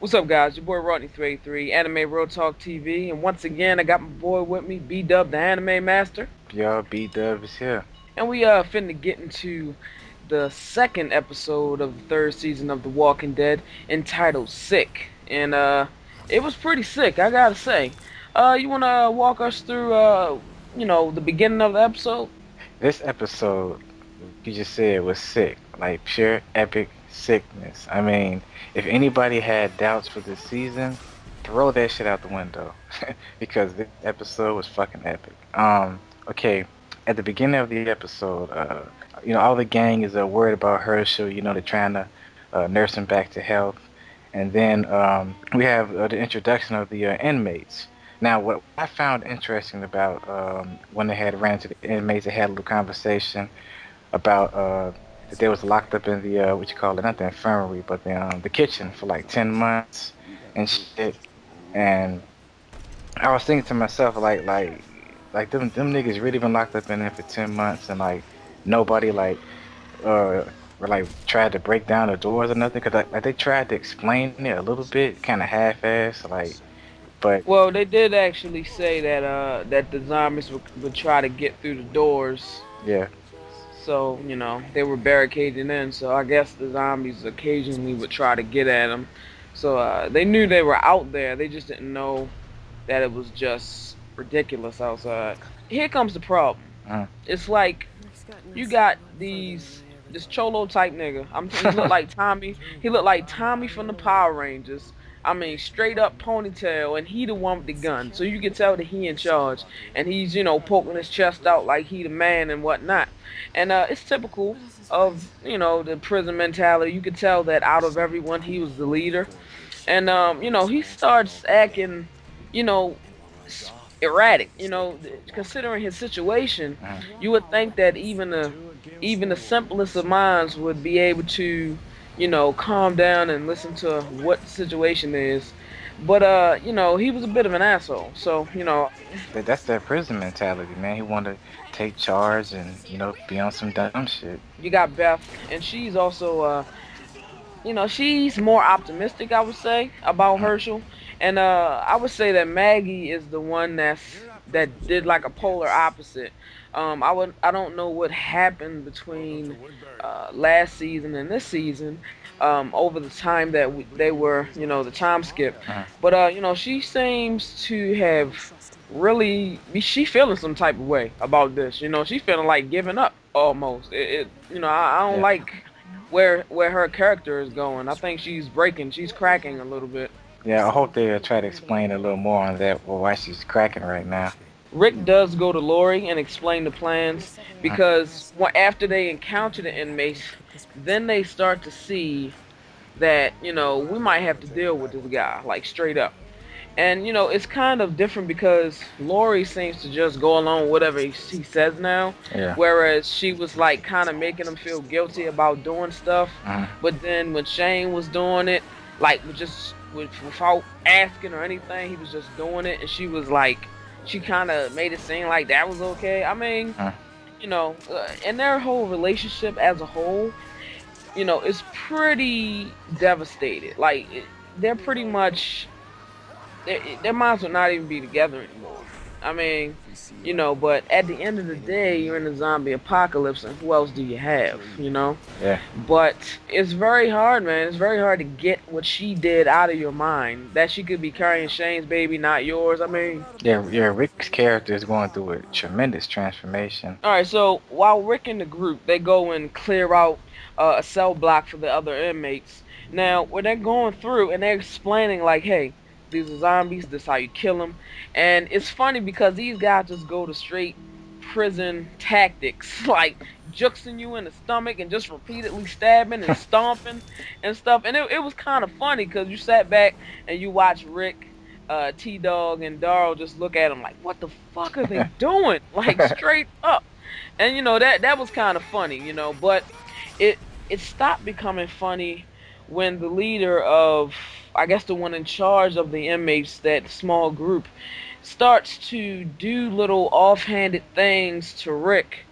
What's up, guys? Your boy Rodney383, Anime Real Talk TV, and once again, I got my boy with me, B-Dub, the Anime Master, Y'all, B-Dub is here. and we finna get into the second episode of the third season of The Walking Dead, entitled "Sick," and it was pretty sick, I gotta say. You wanna walk us through the beginning of the episode? This episode, you just said, was sick. Like pure epic sickness. I mean, if anybody had doubts for this season, throw that shit out the window. Because this episode was fucking epic. Okay, at the beginning of the episode, all the gang is worried about Herschel. They're trying to nurse him back to health. And then we have the introduction of the inmates. Now, what I found interesting about when they had ran to the inmates, they had a little conversation about that they was locked up in the what you call it, not the infirmary, but the kitchen for like 10 months and shit. And I was thinking to myself, like them niggas really been locked up in there for 10 months, and like nobody uh like tried to break down the doors or nothing, because like they tried to explain it a little bit, kind of half-assed, but Well, they did actually say that that the zombies would try to get through the doors. yeah. So, they were barricaded in, so I guess the zombies occasionally would try to get at them. So, they knew they were out there, they just didn't know that it was just ridiculous outside. Here comes the problem. uh, It's like, you got this cholo type nigga. He looked like Tommy. He looked like Tommy from the Power Rangers. I mean, straight up ponytail, and he the one with the gun. So you can tell that he in charge, and he's poking his chest out like he the man and whatnot. And it's typical of the prison mentality. You could tell that out of everyone, he was the leader, and he starts acting, you know, erratic. Considering his situation, uh, you would think that even the simplest of minds would be able to, calm down and listen to what the situation is. But he was a bit of an asshole. So, that's that prison mentality, man. He wanted to take charge and be on some dumb shit. you got Beth, and she's also she's more optimistic, I would say, about Uh, Herschel. And I would say that Maggie is the one that did like a polar opposite. I don't know what happened between last season and this season, over the time that they were, the time skip. uh, But she seems to have really she feeling some type of way about this. She feeling like giving up almost. I don't yeah. like where her character is going. I think she's breaking, she's cracking a little bit. Yeah, I hope they try to explain a little more on that, or why she's cracking right now. Rick does go to Lori and explain the plans Uh, because after they encounter the inmates, then they start to see that we might have to deal with this guy, like, straight up. And it's kind of different because Lori seems to just go along with whatever he says now, yeah. whereas she was like kind of making him feel guilty about doing stuff. Uh, But then when Shane was doing it, like, without asking or anything, he was just doing it, and she was like, she kind of made it seem like that was okay. I mean, uh, and their whole relationship as a whole, is pretty devastated. Like, they're pretty much their minds will not even be together anymore. I mean, but at the end of the day, you're in a zombie apocalypse, and who else do you have, yeah. But it's very hard, man. It's very hard to get what she did out of your mind. That she could be carrying Shane's baby, not yours. I mean, Yeah, Rick's character is going through a tremendous transformation. all right. So while Rick and the group, they go and clear out a cell block for the other inmates. Now, when they're going through and they're explaining, like, hey, these are zombies. This is how you kill them. And it's funny because these guys just go to straight prison tactics, like juxing you in the stomach and just repeatedly stabbing and stomping and stuff. And it was kind of funny because you sat back and you watched Rick, T-Dog, and Darl just look at them like, what the fuck are they doing? Like, straight up. And that was kind of funny, but it it stopped becoming funny when the leader of, I guess, the one in charge of the inmates, that small group, starts to do little offhanded things to Rick,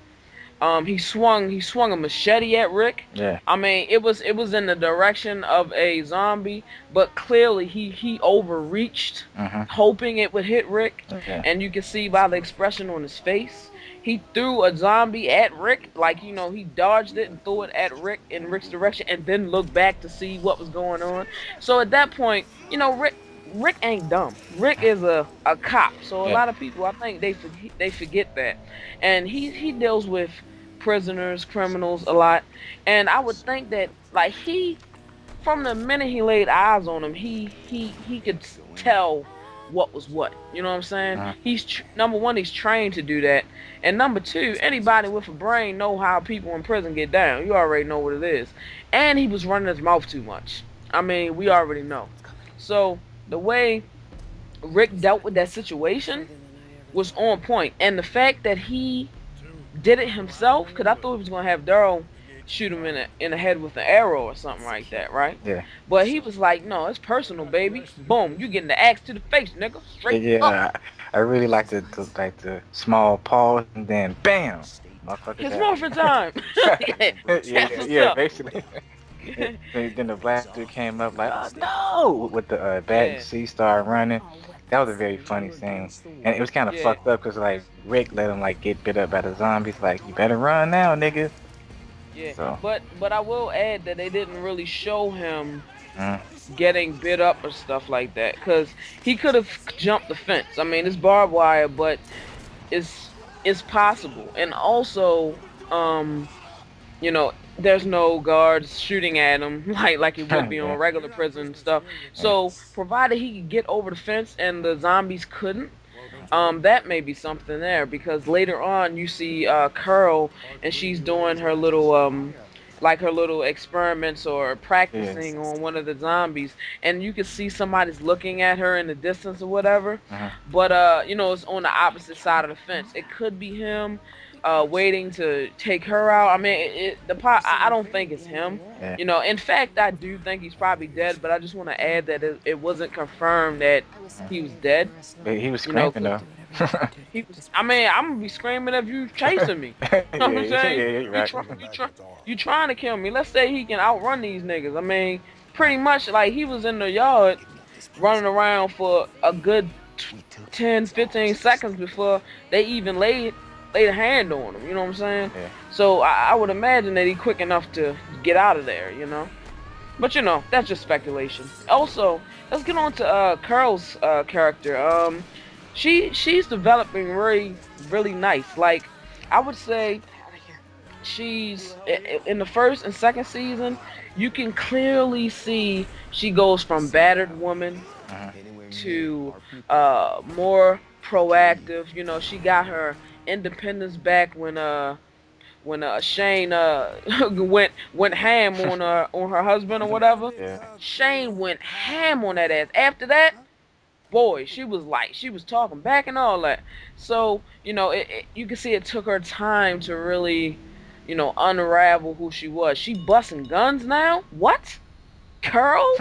He swung a machete at Rick. Yeah. I mean, it was in the direction of a zombie, but clearly he overreached, Mhm. hoping it would hit Rick, Yeah. and you can see by the expression on his face. He threw a zombie at Rick, like he dodged it and threw it at Rick in Rick's direction, and then looked back to see what was going on. So at that point, Rick ain't dumb. Rick is a cop, so a Yeah. lot of people, I think they forget that, and he deals with prisoners, criminals a lot, and I would think that like from the minute he laid eyes on him, he could tell what was what. You know what I'm saying? Uh, Number one, he's trained to do that, and number two, anybody with a brain know how people in prison get down. You already know what it is, and he was running his mouth too much. I mean, we already know. So the way Rick dealt with that situation was on point, and the fact that he did it himself, because I thought he was gonna have Daryl shoot him in the head with an arrow or something like that, right? yeah. But he was like, "No, it's personal, baby. Boom, you getting the axe to the face, nigga, Yeah. straight up." Yeah. I really like the small pause and then bam, motherfuckers It's have Morphin time. Yeah, yeah, that's yeah, what's yeah, up. basically. Then the black dude came up like, oh no, with the bat and Yeah, C started running. That was a very funny scene, and it was kind of yeah, fucked up because like Rick let him like get bit up by the zombies. Like, you better run now, nigga. yeah. So, But I will add that they didn't really show him mm, getting bit up or stuff like that, because he could have jumped the fence. I mean, it's barbed wire, but it's it's possible. And also, um, there's no guards shooting at him like it would be on yeah, regular prison stuff. yeah, So provided he could get over the fence and the zombies couldn't, that may be something there, because later on you see Curl, and she's doing her little her little experiments or yeah. practicing on one of the zombies, and you can see somebody's looking at her in the distance or whatever, Uh-huh. but it's on the opposite side of the fence. It could be him waiting to take her out. I mean, I don't think it's him. Yeah. In fact, I do think he's probably dead, but I just want to add that it wasn't confirmed that he was dead. But he was screaming 'Cause though. he was. I mean, I'm gonna be screaming if you chasing me. Yeah, You know what I'm yeah, saying? yeah, you're You right. try, you trying to kill me. Let's say he can outrun these niggas. I mean, pretty much like he was in the yard running around for a good 10, 15 seconds before they even laid a hand on him. You know what I'm saying? Yeah. So I would imagine that he quick enough to get out of there. But that's just speculation. Also, let's get on to Carol's character. She's developing really really nice. Like, I would say she's in the first and second season. You can clearly see she goes from battered woman Uh-huh. to more proactive. She got her independence back when Shane went ham on her husband or whatever. Yeah. Shane went ham on that ass. After that, boy, she was talking back and all that. So you can see it took her time to really unravel who she was. She busting guns now. What? Curl?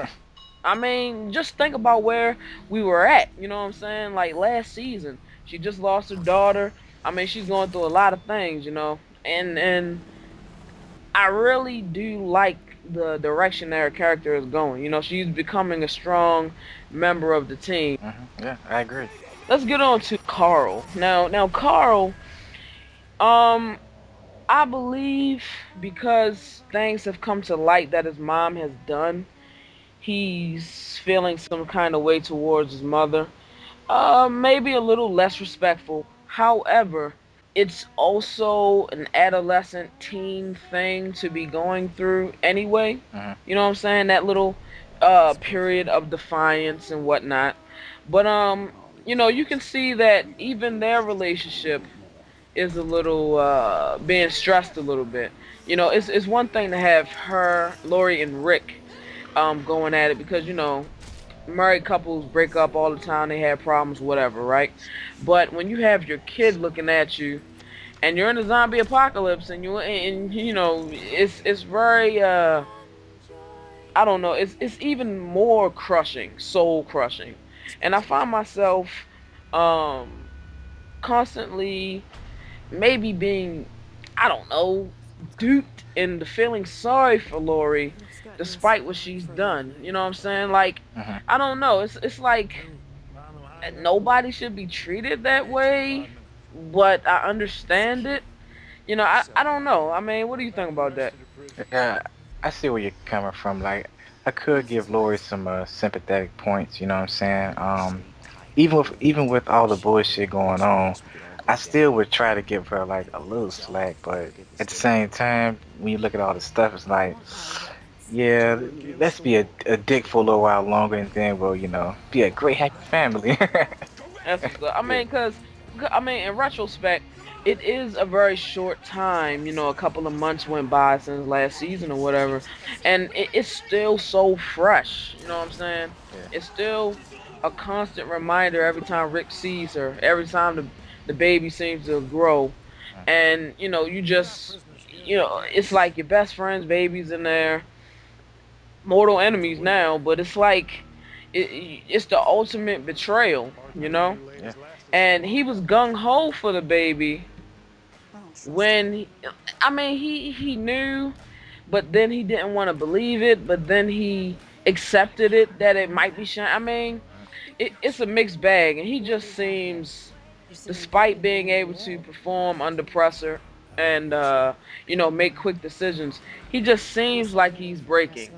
I mean, just think about where we were at. You know what I'm saying? Like last season, she just lost her daughter. I mean, she's going through a lot of things. And I really do like the direction that her character is going. She's becoming a strong member of the team. Yeah, I agree. Let's get on to Carl. Now Carl, um, I believe because things have come to light that his mom has done, he's feeling some kind of way towards his mother. Maybe a little less respectful. However, it's also an adolescent teen thing to be going through anyway. Uh-huh. You know what I'm saying? That little period of defiance and whatnot. But you can see that even their relationship is a little being stressed a little bit. It's one thing to have her, Lori, and Rick going at it, because married couples break up all the time, they have problems, whatever, right? But when you have your kid looking at you and you're in a zombie apocalypse, and it's very I don't know, it's even more crushing, soul crushing. And I find myself um constantly maybe being I don't know, duped into feeling sorry for Lori despite what she's done. You know what I'm saying? Like, Hmm. I don't know. It's like nobody should be treated that way, but I understand it. I don't know. I mean, what do you think about that? Yeah, I see where you're coming from. Like, I could give Lori some sympathetic points. You know what I'm saying? Even with all the bullshit going on, I still would try to give her like a little slack. But at the same time, when you look at all the stuff, it's like, yeah, let's be a dick for a little while longer, and then we'll, be a great happy family. That's what's up. I Yeah. mean, in retrospect, it is a very short time. A couple of months went by since last season or whatever, and it's still so fresh. You know what I'm saying? Yeah. It's still a constant reminder every time Rick sees her, every time the baby seems to grow, and it's like your best friend's baby's in there, mortal enemies now, but it's like it's the ultimate betrayal. Yeah. And he was gung ho for the baby when I mean he knew, but then he didn't want to believe it, but then he accepted it that it might be I mean, it's a mixed bag, and he just seems, despite being able to perform under pressure and make quick decisions, he just seems like he's breaking.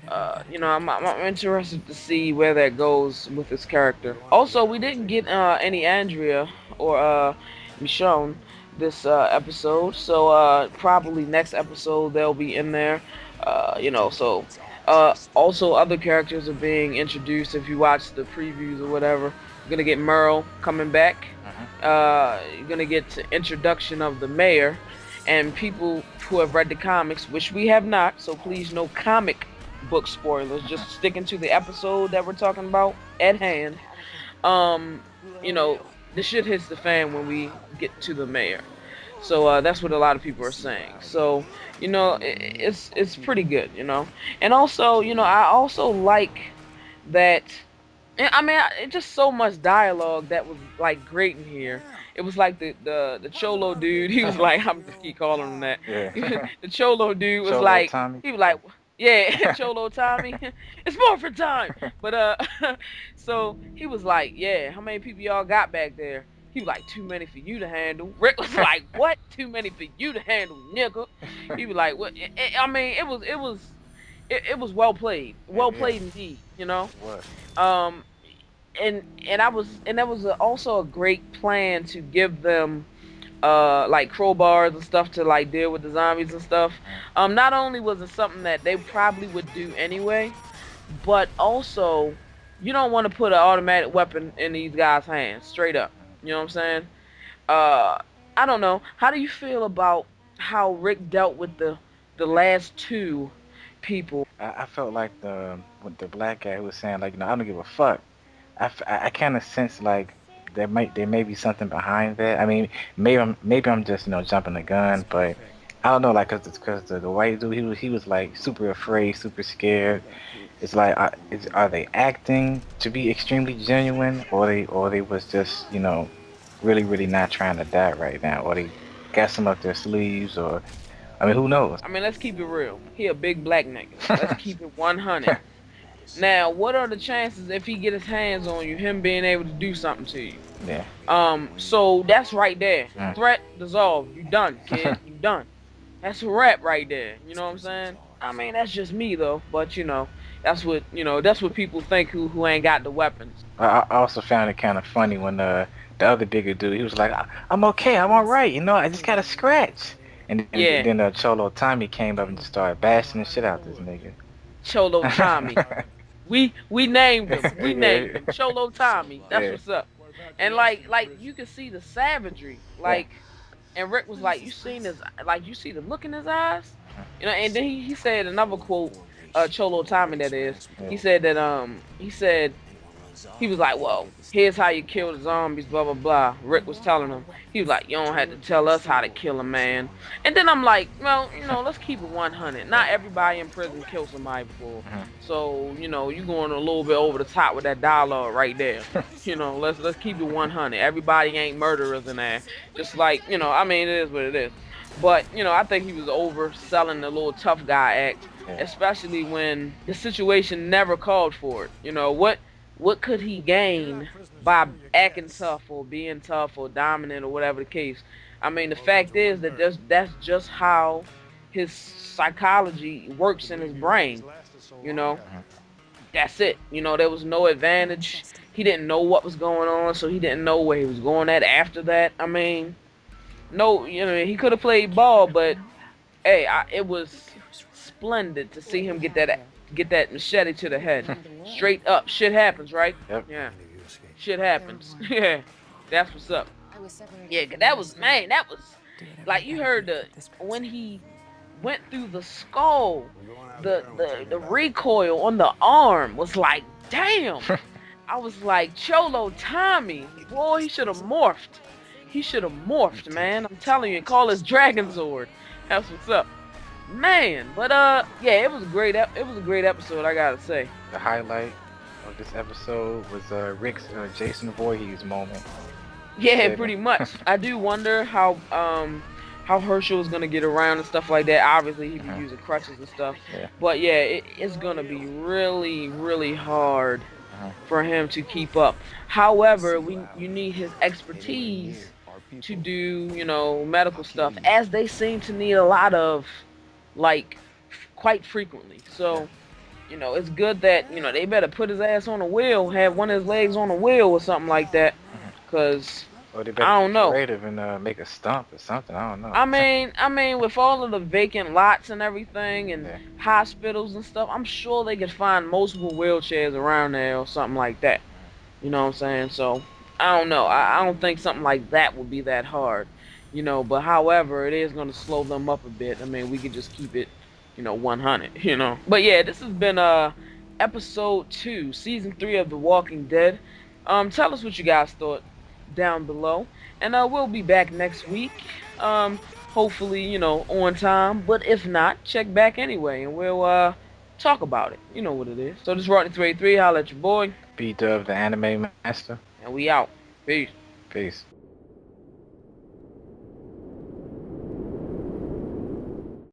I'm interested to see where that goes with his character. Also, we didn't get any Andrea or Michonne this episode, so probably next episode they'll be in there. Also other characters are being introduced. If you watch the previews or whatever, you're gonna get Merle coming back. Uh-huh. You're gonna get the introduction of the mayor, and people who have read the comics, which we have not. So please, no comic book spoilers. Just sticking to the episode that we're talking about at hand. Um, the shit hits the fan when we get to the mayor. So that's what a lot of people are saying. So it's pretty good. And also, I also like that. I mean, it's just so much dialogue that was like great in here. It was like the cholo dude. He was like, I'm just keep calling him that. Yeah. The cholo dude was Cholo like, Tommy. he was like, yeah, cholo Tommy. It's more for time. But so he was like, yeah, how many people y'all got back there? He was like, too many for you to handle. Rick was like, what? Too many for you to handle, nigga. He was like, what? I mean, it was Yeah, well yeah, played indeed. it was. Um, and that was also a great plan to give them like crowbars and stuff to like deal with the zombies and stuff. Not only was it something that they probably would do anyway, but also you don't want to put an automatic weapon in these guys' hands straight up. You know what I'm saying? Uh, I don't know. How do you feel about how Rick dealt with the last two people? I felt like with the black guy who was saying like, I don't give a fuck. I kind of sense like there may be something behind that. I mean, maybe I'm just jumping the gun, but I don't know, like, cause the white dude, he was like super afraid, super scared. It's like, are they acting to be extremely genuine, or they was just really really not trying to die right now, or they got some up their sleeves, or I mean, who knows? I mean, let's keep it real. He a big black nigga. Let's keep it 100. Now, what are the chances if he get his hands on you, him being able to do something to you? Yeah. So that's right there. Mm. Threat dissolved. You done, kid. You done. That's a wrap right there. You know what I'm saying? I mean, that's just me though, but that's what people think who ain't got the weapons. I also found it kind of funny when the other bigger dude, he was like, I'm okay, I'm all right, I just got a scratch. And Yeah, then Cholo Tommy came up and just started bashing the shit out this nigga. Cholo Tommy. We named him. We named Yeah, him Cholo Tommy. That's yeah, what's up. And like you can see the savagery. yeah. And Rick was like, you see the look in his eyes? And then he said another quote, Cholo Tommy that is. Yeah. He said that he said He was like, well, here's how you kill the zombies, blah, blah, blah. Rick was telling him. He was like, you don't have to tell us how to kill a man. And then I'm like, well, let's keep it 100. Not everybody in prison kills somebody before. So, you going a little bit over the top with that dialogue right there. Let's keep it 100. Everybody ain't murderers in there. Just like, I mean, it is what it is. But, I think he was overselling the little tough guy act, Yeah. especially when the situation never called for it. What could he gain by acting tough or being tough or dominant or whatever the case? I mean, the fact is that that's just how his psychology works in his brain. You know, that's it. There was no advantage. He didn't know what was going on, so he didn't know where he was going at after that. I mean, no, he could have played ball, but hey, it was splendid to see him get that machete to the head, straight up. Shit happens, right? Yep. Yeah, shit happens. Yeah, that's what's up. Yeah, 'cause that was, man, that was like, you heard the when he went through the skull, the recoil on the arm was like, damn. I was like, Cholo Tommy, boy, he should have morphed. He should have morphed, man. I'm telling you, and call his Dragon Zord. That's what's up, man. But yeah, it was a great. It was a great episode, I gotta say. The highlight of this episode was Rick's Jason Voorhees moment. Yeah, pretty much. I do wonder how Herschel is gonna get around and stuff like that. Obviously, he'd be using crutches and stuff. Yeah. But yeah, it's gonna be really, really hard Uh-huh. for him to keep up. However, you need his expertise to do, medical stuff, as they seem to need a lot of, like, quite frequently. So, it's good that, they better put his ass on a wheel, have one of his legs on a wheel or something like that, cause Or they I better don't be know. creative and make a stump or something. I don't know. I mean, with all of the vacant lots and everything, and Yeah. hospitals and stuff, I'm sure they could find multiple wheelchairs around there or something like that. You know what I'm saying? So I don't know. I don't think something like that would be that hard. But however, it is going to slow them up a bit. I mean, we could just keep it, 100. But yeah, this has been episode 2, season 3 of The Walking Dead. Tell us what you guys thought down below, and we'll be back next week. Hopefully, on time. But if not, check back anyway, and we'll talk about it. You know what it is. So this is Rodney 383. Holla at your boy, B Dub, the anime master. and we out. Peace. Peace.